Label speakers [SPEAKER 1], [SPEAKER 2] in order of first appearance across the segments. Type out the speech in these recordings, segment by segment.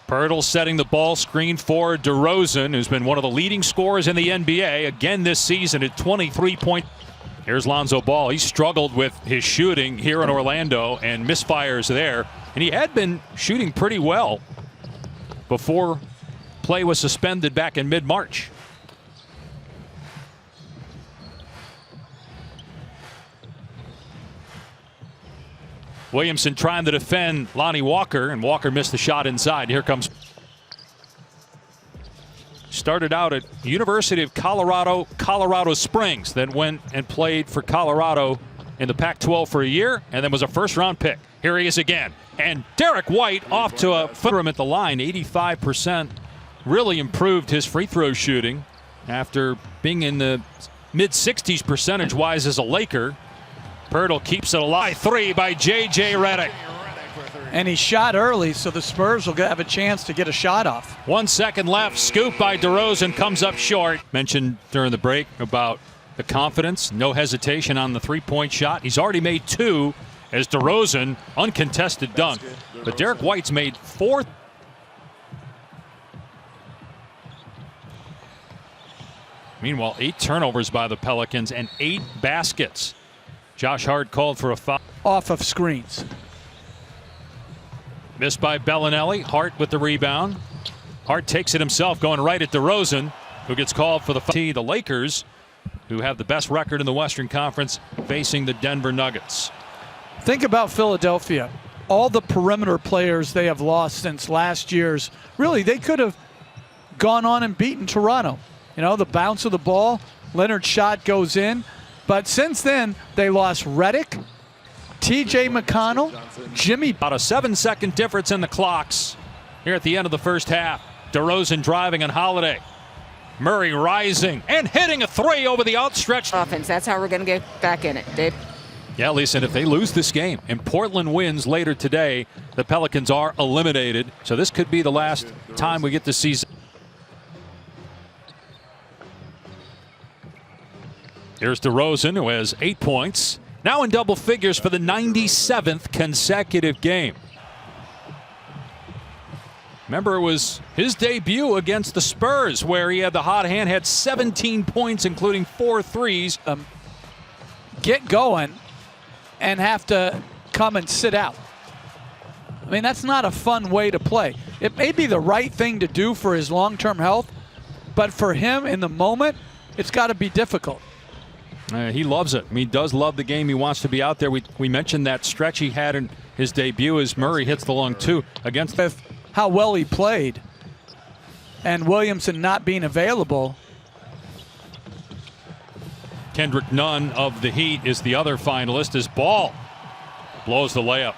[SPEAKER 1] Pirtle setting the ball screen for DeRozan, who's been one of the leading scorers in the NBA again this season at 23 points. Here's Lonzo Ball. He struggled with his shooting here in Orlando and misfires there. And he had been shooting pretty well before play was suspended back in mid-March. Williamson trying to defend Lonnie Walker, and Walker missed the shot inside. Here comes. Started out at University of Colorado, Colorado Springs, then went and played for Colorado in the Pac-12 for a year, and then was a first-round pick. Here he is again. And Derek White off to a foot at the line, 85%. Really improved his free throw shooting after being in the mid-60s percentage-wise as a Laker. Pirtle keeps it alive. 3 by J.J. Redick.
[SPEAKER 2] And he shot early, so the Spurs will have a chance to get a shot off.
[SPEAKER 1] 1 second left. Scoop by DeRozan comes up short. Mentioned during the break about the confidence, no hesitation on the three-point shot. He's already made 2 as DeRozan, uncontested dunk. But Derek White's made 4. Meanwhile, 8 turnovers by the Pelicans and 8 baskets. Josh Hart called for a foul.
[SPEAKER 2] Off of screens.
[SPEAKER 1] Missed by Bellinelli. Hart with the rebound. Hart takes it himself, going right at DeRozan, who gets called for the foul. The Lakers, who have the best record in the Western Conference, facing the Denver Nuggets.
[SPEAKER 2] Think about Philadelphia. All the perimeter players they have lost since last year's. Really, they could have gone on and beaten Toronto. You know, the bounce of the ball, Leonard's shot goes in. But since then, they lost Redick, T.J. McConnell, Jimmy.
[SPEAKER 1] About a 7-second difference in the clocks here at the end of the first half. DeRozan driving on Holiday. Murray rising and hitting a 3 over the outstretched
[SPEAKER 3] offense. That's how we're going to get back in it, Dave.
[SPEAKER 1] Yeah, Lisa, and if they lose this game and Portland wins later today, the Pelicans are eliminated. So this could be the last time we get to see. Here's DeRozan, who has 8 points. Now in double figures for the 97th consecutive game. Remember, it was his debut against the Spurs where he had the hot hand, had 17 points, including 4 threes.
[SPEAKER 2] Get going and have to come and sit out. I mean, that's not a fun way to play. It may be the right thing to do for his long-term health, but for him in the moment, it's got to be difficult.
[SPEAKER 1] He loves it. I mean, he does love the game. He wants to be out there. We mentioned that stretch he had in his debut as Murray hits the long 2 against.
[SPEAKER 2] With how well he played and Williamson not being available.
[SPEAKER 1] Kendrick Nunn of the Heat is the other finalist as Ball blows the layup.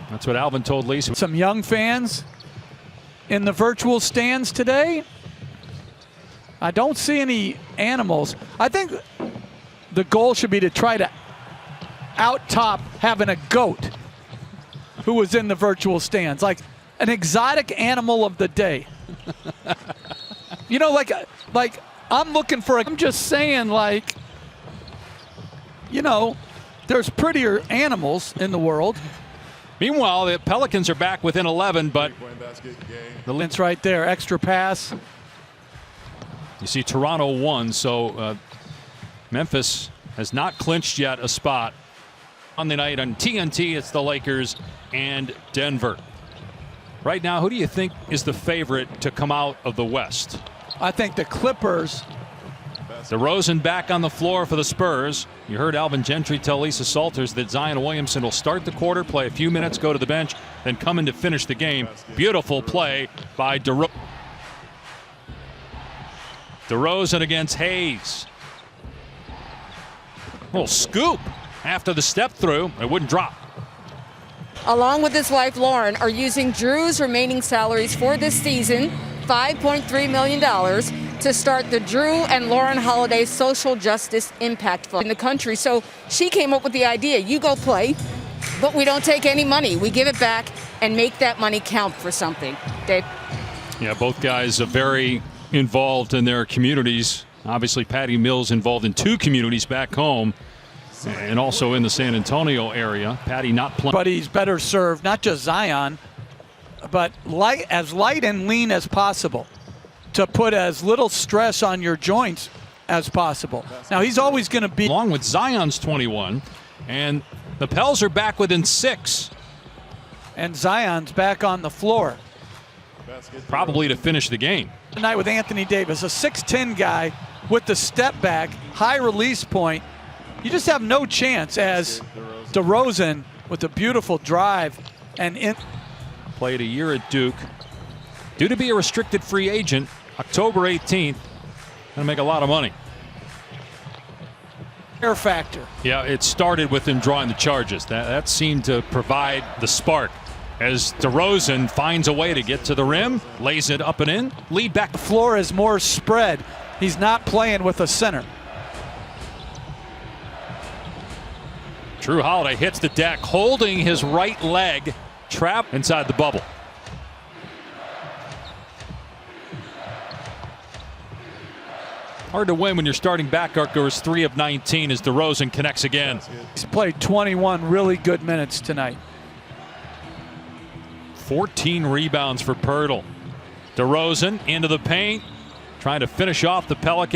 [SPEAKER 1] That's what Alvin told Lisa.
[SPEAKER 2] Some young fans in the virtual stands today. I don't see any animals. I think the goal should be to try to out-top having a goat who was in the virtual stands, like an exotic animal of the day. You know, like I'm looking for I'm just saying, like, you know, there's prettier animals in the world.
[SPEAKER 1] Meanwhile, the Pelicans are back within 11, but
[SPEAKER 2] the lens right there, extra pass.
[SPEAKER 1] You see Toronto won, so Memphis has not clinched yet a spot. Monday night on TNT, it's the Lakers and Denver. Right now, who do you think is the favorite to come out of the West?
[SPEAKER 2] I think the Clippers.
[SPEAKER 1] DeRozan back on the floor for the Spurs. You heard Alvin Gentry tell Lisa Salters that Zion Williamson will start the quarter, play a few minutes, go to the bench, then come in to finish the game. Beautiful play by DeRozan. DeRozan against Hayes. Little scoop after the step through. It wouldn't drop.
[SPEAKER 3] Along with his wife, Lauren, are using Drew's remaining salaries for this season, $5.3 million, to start the Drew and Lauren Holiday Social Justice Impact Fund in the country. So she came up with the idea, you go play, but we don't take any money. We give it back and make that money count for something. Dave?
[SPEAKER 1] Yeah, both guys are very involved in their communities. Obviously, Patty Mills involved in 2 communities back home and also in the San Antonio area. Patty not playing.
[SPEAKER 2] But he's better served, not just Zion, but as light and lean as possible to put as little stress on your joints as possible. Now, he's always going to be.
[SPEAKER 1] Along with Zion's 21, and the Pels are back within 6.
[SPEAKER 2] And Zion's back on the floor.
[SPEAKER 1] Probably to finish the game.
[SPEAKER 2] Tonight with Anthony Davis, a 6'10 guy with the step back, high release point. You just have no chance as DeRozan with a beautiful drive and in.
[SPEAKER 1] Played a year at Duke. Due to be a restricted free agent, October 18th, gonna make a lot of money.
[SPEAKER 2] Air factor.
[SPEAKER 1] Yeah, it started with him drawing the charges. That seemed to provide the spark as DeRozan finds a way to get to the rim, lays it up and in, lead back.
[SPEAKER 2] The floor is more spread. He's not playing with a center.
[SPEAKER 1] Drew Holiday hits the deck, holding his right leg, trapped inside the bubble. Hard to win when your starting backcourt goes 3 of 19 as DeRozan connects again.
[SPEAKER 2] He's played 21 really good minutes tonight.
[SPEAKER 1] 14 rebounds for Pirtle. DeRozan into the paint, trying to finish off the Pelicans.